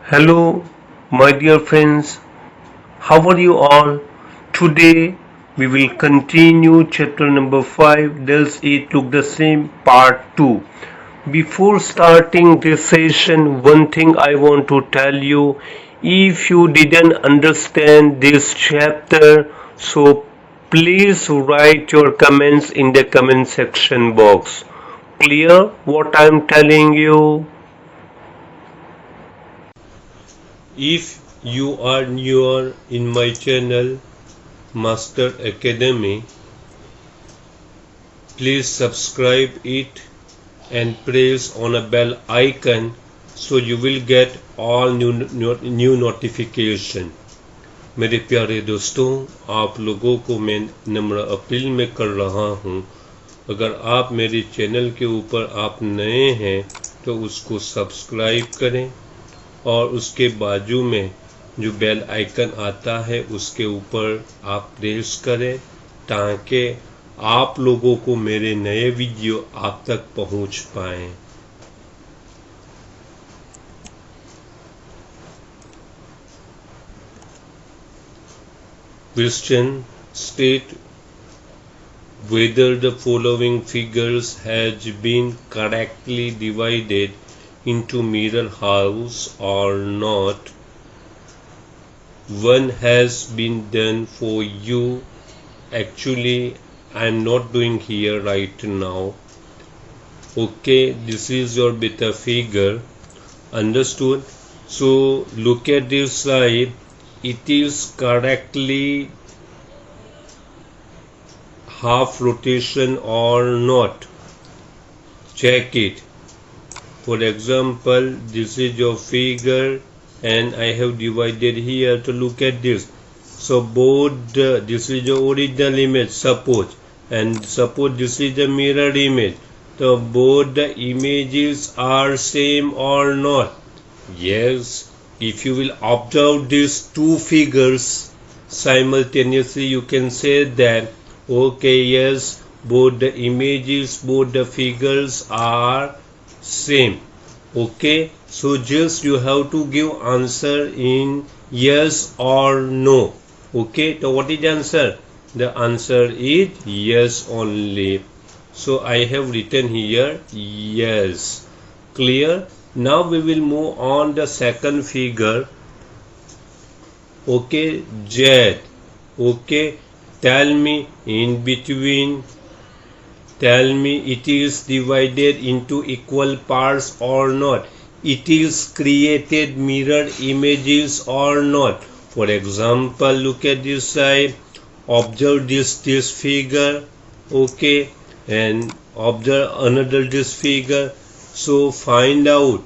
Hello, my dear friends. How are you all? Today we will continue chapter number 5. Does it look the same? Part 2. Before starting this session, one thing I want to tell you. If you didn't understand this chapter, so please write your comments in the comment section box. Clear what I'm telling you? If you are newer in my channel Master Academy, please subscribe it and press on a bell icon so you will get all new notification. मेरे प्यारे दोस्तों, आप लोगों को मैं नम्र appeal में कर रहा हूँ, अगर आप मेरे चैनल के ऊपर आप नए हैं तो उसको सब्सक्राइब करें और उसके बाजू में जो बेल आइकन आता है उसके ऊपर आप प्रेस करें ताकि आप लोगों को मेरे नए वीडियो आप तक पहुंच पाएं। Question: state whether the following figures has been correctly divided into mirror house or not. One has been done for you. Actually, I am not doing here right now. Okay, this is your beta figure. Understood? So look at this side. It is correctly half rotation or not. Check it. For example, this is your figure and I have divided here to look at this. So both this is the original image, suppose, and suppose this is the mirror image. So both the images are same or not? Yes. If you will observe these two figures simultaneously, you can say that okay, yes, both the images, both the figures are same. Okay, so just you have to give answer in yes or no. Okay, so what is the answer? The answer is yes only. So I have written here yes. Clear? Now we will move on the second figure. Okay, Z. Okay, tell me in between. Tell me it is divided into equal parts or not. It is created mirror images or not. For example, look at this side. Observe this figure. Okay, and observe another this figure. So find out.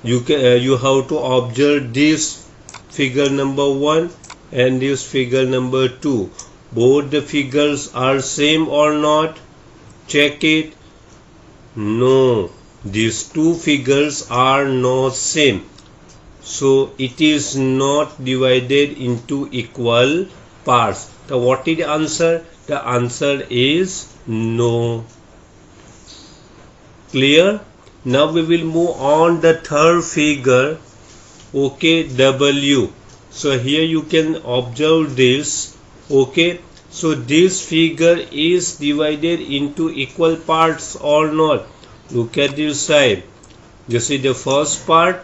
You have to observe this figure number 1 and this figure number 2. Both the figures are same or not? Check it. No, these two figures are not same. So it is not divided into equal parts. So what is the answer? The answer is no. Clear? Now we will move on the third figure. Okay, W. So here you can observe this. Okay, so this figure is divided into equal parts or not? Look at this side. This is the first part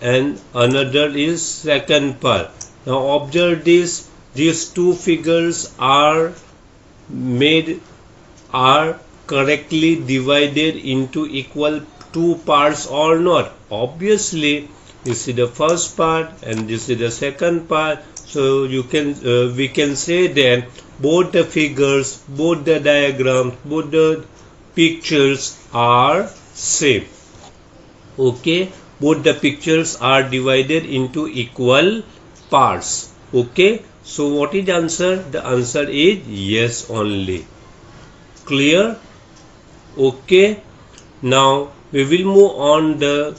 and another is second part. Now observe this. These two figures are correctly divided into equal two parts or not? Obviously, this is the first part and this is the second part. So you can we can say that both the figures, both the diagrams, both the pictures are same. Okay, both the pictures are divided into equal parts. Okay, so what is the answer? The answer is yes only. Clear? Okay, now we will move on the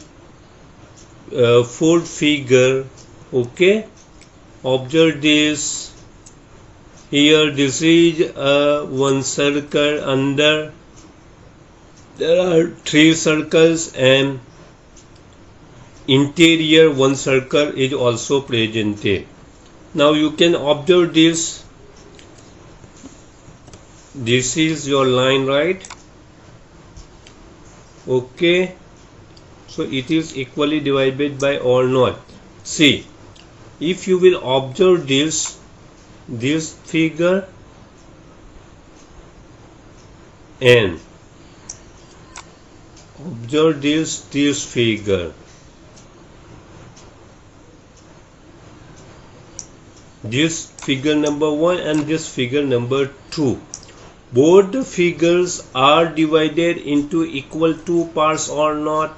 fourth figure. Okay, observe this. Here this is one circle. Under there are three circles and interior one circle is also presented. Now you can observe this. This is your line, right? Okay, so it is equally divided by or not. See, if you will observe this figure and observe this figure, this figure number 1 and this figure number 2, both the figures are divided into equal 2 parts or not?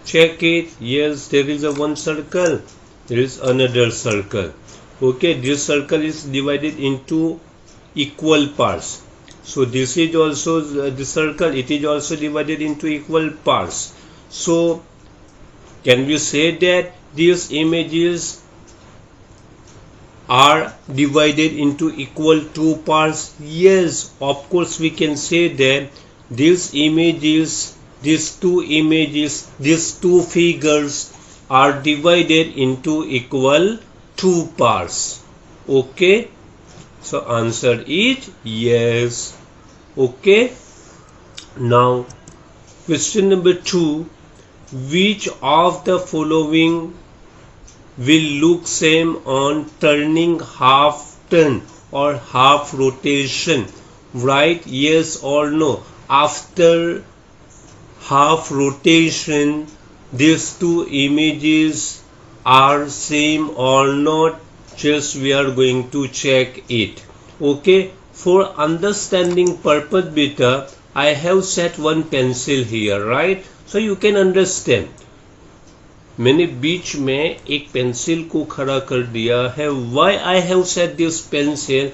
Check it. Yes, there is a one circle, there is another circle. Okay, this circle is divided into equal parts. So this is also the circle, it is also divided into equal parts. So can we say that these images are divided into equal 2 parts? Yes, of course we can say that these images, these two images, these two figures are divided into equal 2 parts. Okay, so answer is yes. Okay, now question number 2, which of the following will look same on turning half turn or half rotation? Write yes or no. After half rotation, these two images are same or not? Just we are going to check it. Okay, for understanding purpose beta, I have set one pencil here, right? So you can understand. मैंने बीच में एक pencil को खड़ा कर दिया है. Why I have set this pencil?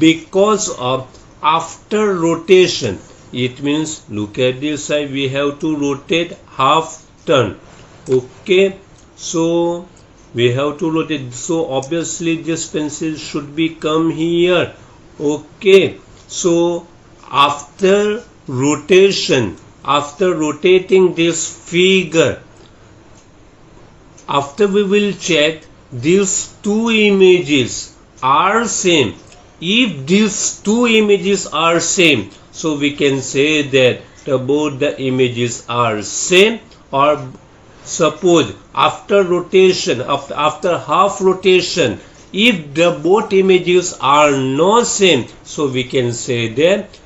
Because of after rotation, it means look at this side, we have to rotate half turn. Okay, so we have to rotate, so obviously this pencil should be come here. Okay, so after rotation, after rotating this figure, after we will check these two images are same. If these two images are same, so we can say that both the images are same. Or suppose after rotation, after half rotation, if the both images are not same, so we can say that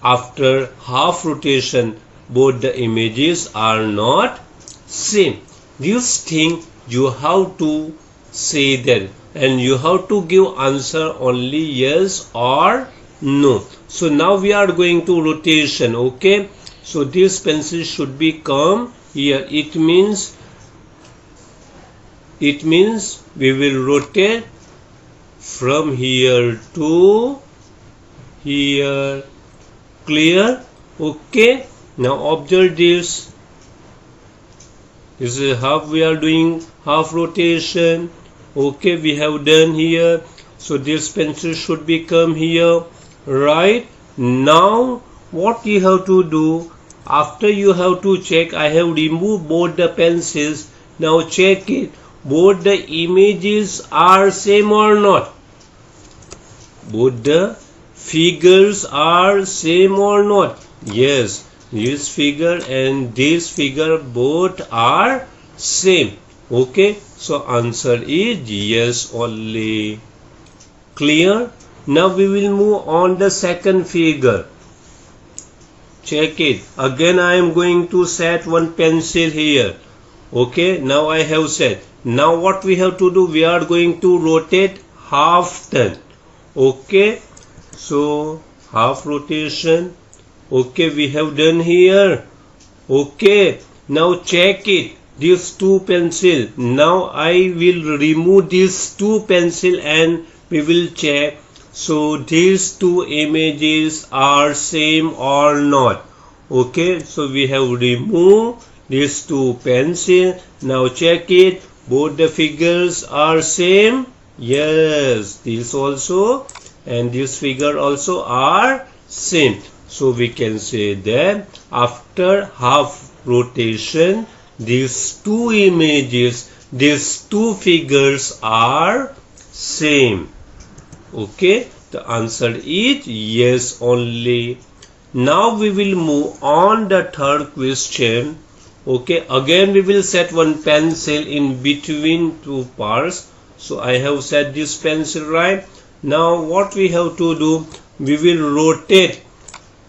after half rotation both the images are not same. This thing you have to say that, and you have to give answer only yes or no. So now we are going to rotation. Okay, so this pencil should be come here. It means we will rotate from here to here. Clear? Okay, now observe this. This is how we are doing half rotation. Okay, we have done here. So this pencil should become here, right? Now what you have to do, after you have to check, I have removed both the pencils. Now check it, both the images are same or not? Both the figures are same or not? Yes, this figure and this figure both are same. Okay, so answer is yes only. Clear? Now we will move on the second figure. Check it. Again I am going to set one pencil here. Okay, now I have set. Now what we have to do, we are going to rotate half turn. Okay, so half rotation. Okay, we have done here. Okay, now check it, these two pencil. Now I will remove these two pencil and we will check. So these two images are same or not? Okay, so we have removed these two pencil. Now check it, both the figures are same. Yes, this also and this figure also are same. So we can say that after half rotation these two images, these two figures are same. Okay, the answer is yes only. Now we will move on the third question. Okay, again we will set one pencil in between two parts. So I have set this pencil, right? Now what we have to do, we will rotate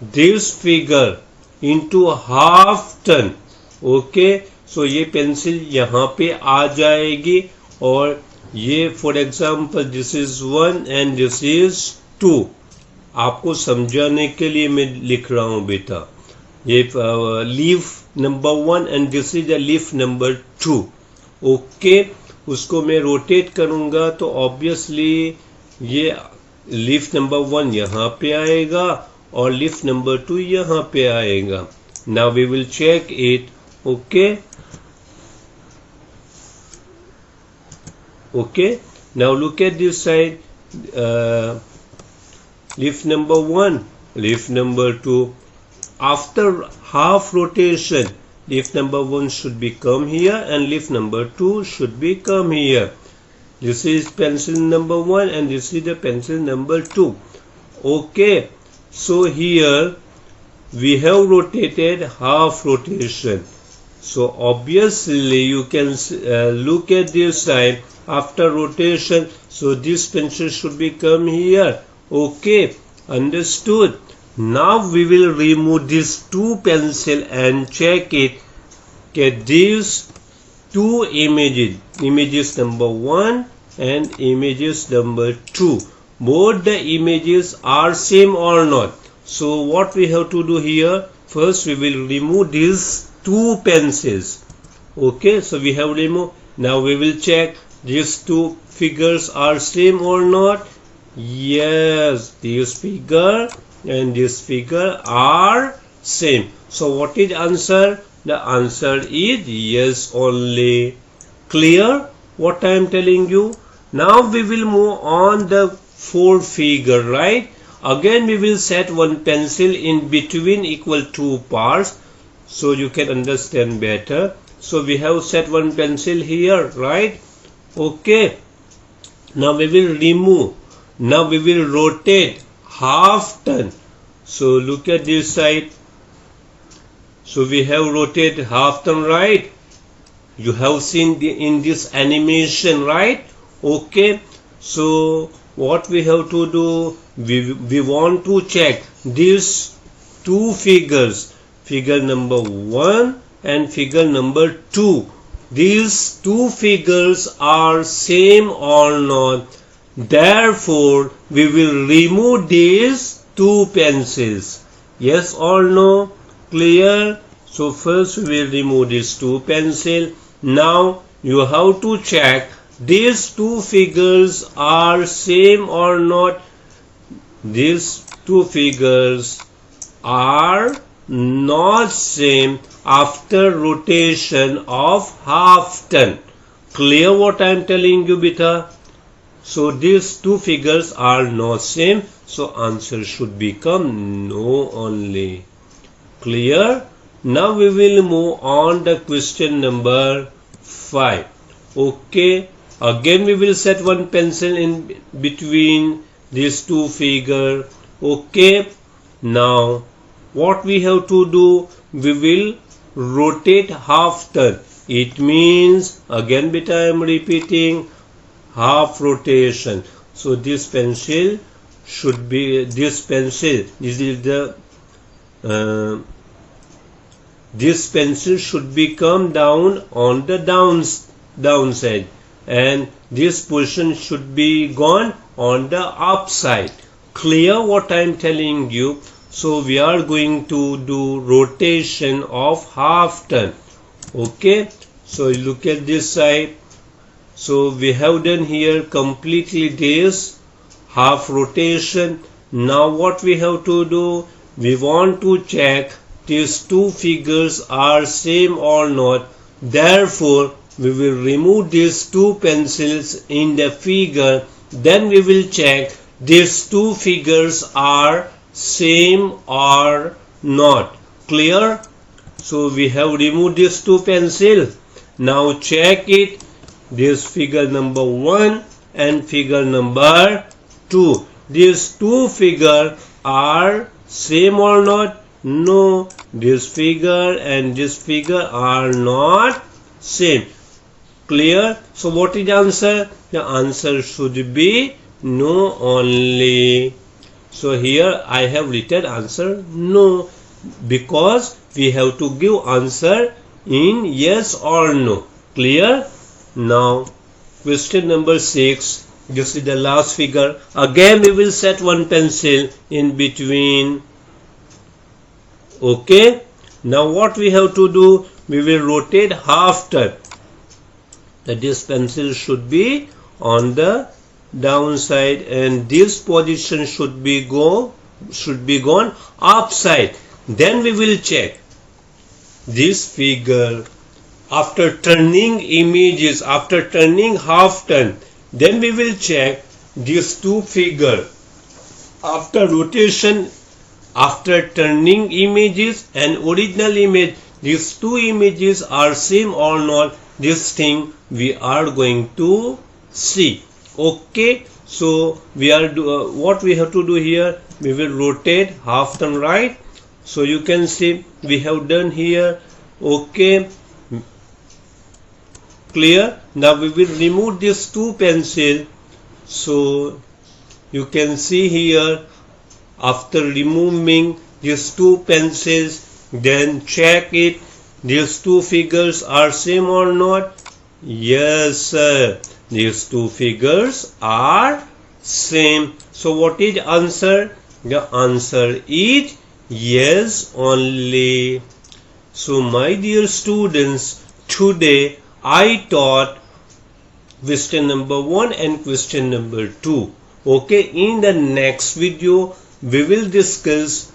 this figure into half turn. Okay, so ये pencil यहाँ पे आ जाएगी और ये for example this is 1 and this is 2. आपको समझाने के लिए मैं लिख रहा हूँ बेटा. ये leaf number 1 and this is the leaf number 2. Okay, उसको मैं रोटेट करूंगा तो ऑब्वियसली ये लीफ नंबर 1 यहाँ पे आएगा और लीफ नंबर 2 यहाँ पे आएगा. Now we will check it. Okay, okay, now look at this side. Leaf number 1, leaf number 2. After half rotation, leaf number 1 should become here and leaf number 2 should become here. This is pencil number 1 and this is the pencil number 2. Okay, so here we have rotated half rotation. So obviously you can look at this side. After rotation, so this pencil should become here. Okay, understood. Now we will remove these two pencil and check it. Get these two images number 1 and images number 2. Both the images are same or not. So what we have to do here, first we will remove these two pencils. Okay, so we have removed. Now we will check these two figures are same or not. Yes, this figure and this figure are same. So what is answer? The answer is yes only. Clear what I am telling you? Now we will move on the fourth figure, right? Again we will set one pencil in between equal two parts so you can understand better. So we have set one pencil here, right? Okay, now we will remove. Now we will rotate half turn. So look at this side. So we have rotated half turn, right? You have seen in this animation, right? Okay, so what we have to do, we want to check these two figures, figure number 1 and figure number 2. These two figures are same or not. Therefore, we will remove these two pencils. Yes or no? Clear? So first we will remove these two pencils. Now you have to check these two figures are same or not. These two figures are not same after rotation of half turn. Clear what I am telling you, beta? So these two figures are not same. So answer should become no only. Clear? Now we will move on the question number 5. Okay. Again we will set one pencil in between these two figures. Okay. Now what we have to do, we will rotate half turn. It means, again beta I am repeating, half rotation. So this pencil should be, this pencil should become down on the downside and this portion should be gone on the upside. Clear what I am telling you? So we are going to do rotation of half turn. Okay, so look at this side. So we have done here completely this half rotation. Now what we have to do, we want to check these two figures are same or not. Therefore we will remove these two pencils in the figure. Then we will check these two figures are same or not. Clear? So we have removed these two pencils. Now check it. This figure number 1 and figure number 2. These two figures are same or not? No. This figure and this figure are not same. Clear? So what is the answer? The answer should be no only. So here I have written answer no, because we have to give answer in yes or no. Clear? Now question number 6. This is the last figure. Again we will set one pencil in between. Okay. Now what we have to do? We will rotate half turn. That this pencil should be on the downside and this position should be gone upside. Then we will check this figure after turning images, after turning half turn. Then we will check these two figures after rotation, after turning images and original image. These two images are same or not. This thing we are going to see. Okay, so we are what we have to do here? We will rotate half turn right. So you can see we have done here. Okay, clear? Now we will remove these two pencils. So you can see here, after removing these two pencils, then check it. These two figures are same or not? Yes, sir. These two figures are same. So what is the answer? The answer is yes only. So my dear students, today I taught question number 1 and question number 2. Okay, in the next video we will discuss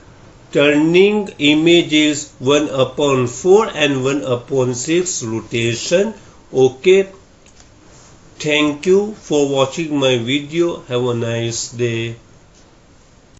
turning images 1/4 and 1/6 rotation. Okay, thank you for watching my video. Have a nice day.